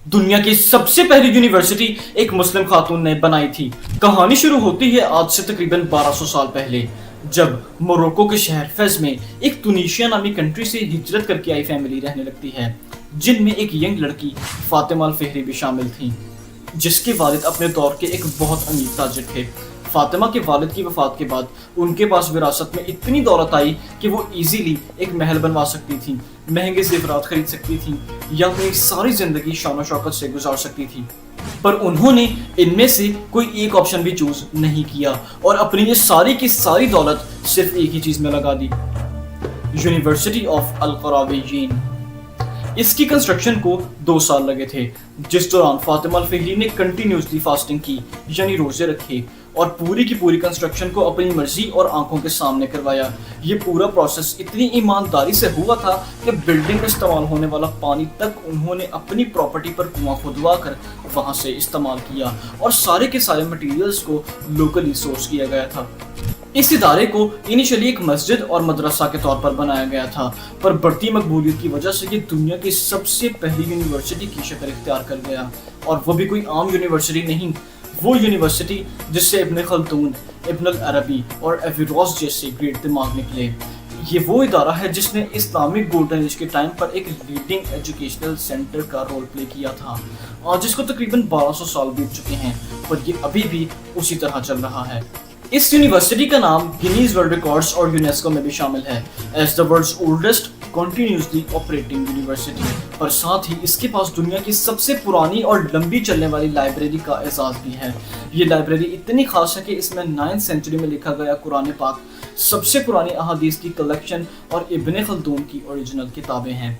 दुनिया की सबसे पहली यूनिवर्सिटी एक मुस्लिम खातून ने बनाई थी। कहानी शुरू होती है आज से तकरीबन 1200 साल पहले, जब मोरक्को के शहर फेज में एक तुनीशिया नामी कंट्री से हिजरत करके आई फैमिली रहने लगती है, जिनमें एक यंग लड़की फातिमा अल फेहरी भी शामिल थी, जिसके वालिद अपने दौर के एक बहुत अमीर ताजिर थे। फातिमा के वालिद की वफात के बाद उनके पास विरासत में इतनी दौलत आई कि वो इजीली एक महल बनवा सकती थी, महंगे जेवरात खरीद सकती थी या अपनी सारी जिंदगी शान शौकत से गुजार सकती थी। पर उन्होंने इनमें से कोई एक ऑप्शन भी चूज नहीं किया और अपनी ये सारी की सारी दौलत सिर्फ एक ही चीज में लगा दी, यूनिवर्सिटी ऑफ अल क़राविय्यीन। इसकी कंस्ट्रक्शन को 2 साल लगे थे, जिस दौरान फातिमा अल फेहरी ने कंटिन्यूसली फास्टिंग की, यानी रोजे रखे और पूरी की पूरी कंस्ट्रक्शन को अपनी मर्जी और आंखों के सामने करवाया। ये पूरा प्रोसेस इतनी ईमानदारी से हुआ था कि बिल्डिंग में इस्तेमाल होने वाला पानी तक उन्होंने अपनी प्रॉपर्टी पर कुआं खुदवा कर वहां से इस्तेमाल किया और सारे के सारे मटेरियल्स को लोकली सोर्स किया गया था। इस इदारे को इनिशियली एक मस्जिद और मदरसा के तौर पर बनाया गया था, पर बढ़ती मकबूलियत की वजह से ये दुनिया की सबसे पहली यूनिवर्सिटी की शक्ल इख्तियार कर गया, और वो भी कोई आम यूनिवर्सिटी नहीं, वो यूनिवर्सिटी जिससे इब्न खल्दून, इब्न अल अरबी और एविरोस जैसे ग्रेट दिमाग निकले। ये वो इदारा है जिसने इस्लामिक गोल्डन एज के टाइम पर एक लीडिंग एजुकेशनल सेंटर का रोल प्ले किया था। आज इसको तकरीबन 1200 साल बीत चुके हैं, पर ये अभी भी उसी तरह चल रहा है। इस यूनिवर्सिटी का नाम गिनीज वर्ल्ड रिकॉर्ड्स और यूनेस्को में भी शामिल है as the world's oldest continuously operating university, पर साथ ही इसके पास दुनिया की सबसे पुरानी और लंबी चलने वाली लाइब्रेरी का एजाज भी है। ये लाइब्रेरी इतनी खास है कि इसमें 9th सेंचुरी में लिखा गया कुरान पाक, सबसे पुरानी अहादीस की कलेक्शन और इब्न खल्दून की ओरिजिनल किताबें हैं।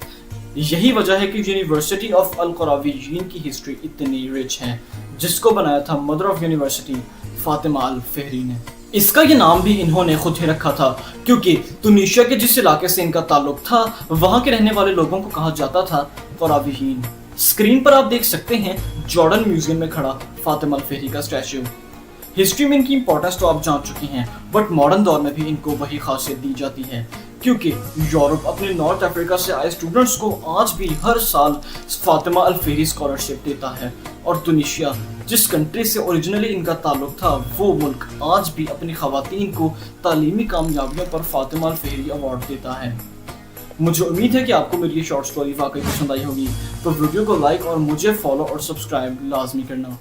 यही वजह है कि यूनिवर्सिटी ऑफ अल क़राविय्यीन की हिस्ट्री इतनी रिच है, जिसको बनाया था मदर ऑफ यूनिवर्सिटी फातिमा अल फेहरी ने। इसका ये नाम भी इन्होंने खुद ही रखा था, क्योंकि तुनीशिया के जिस इलाके से इनका ताल्लुक था वहां के रहने वाले लोगों को कहा जाता था क़राविय्यीन। स्क्रीन पर आप देख सकते हैं जॉर्डन म्यूजियम में खड़ा फातिमा अल फेहरी का स्टैच्यू। हिस्ट्री में इनकी इंपॉर्टेंस तो आप जान चुके हैं, बट मॉडर्न दौर में भी इनको वही खासियत दी जाती है, क्योंकि यूरोप अपने नॉर्थ अफ्रीका से आए स्टूडेंट्स को आज भी हर साल फातिमा अल फेहरी स्कॉलरशिप देता है, और तुनीशिया जिस कंट्री से ओरिजिनली इनका ताल्लुक था, वो मुल्क आज भी अपनी खवातीन को तालीमी कामयाबियों पर फातिमा अल फेहरी अवार्ड देता है। मुझे उम्मीद है कि आपको मेरी ये शॉर्ट स्टोरी वाकई पसंद आई होगी, तो वीडियो को लाइक और मुझे फॉलो और सब्सक्राइब लाजमी करना।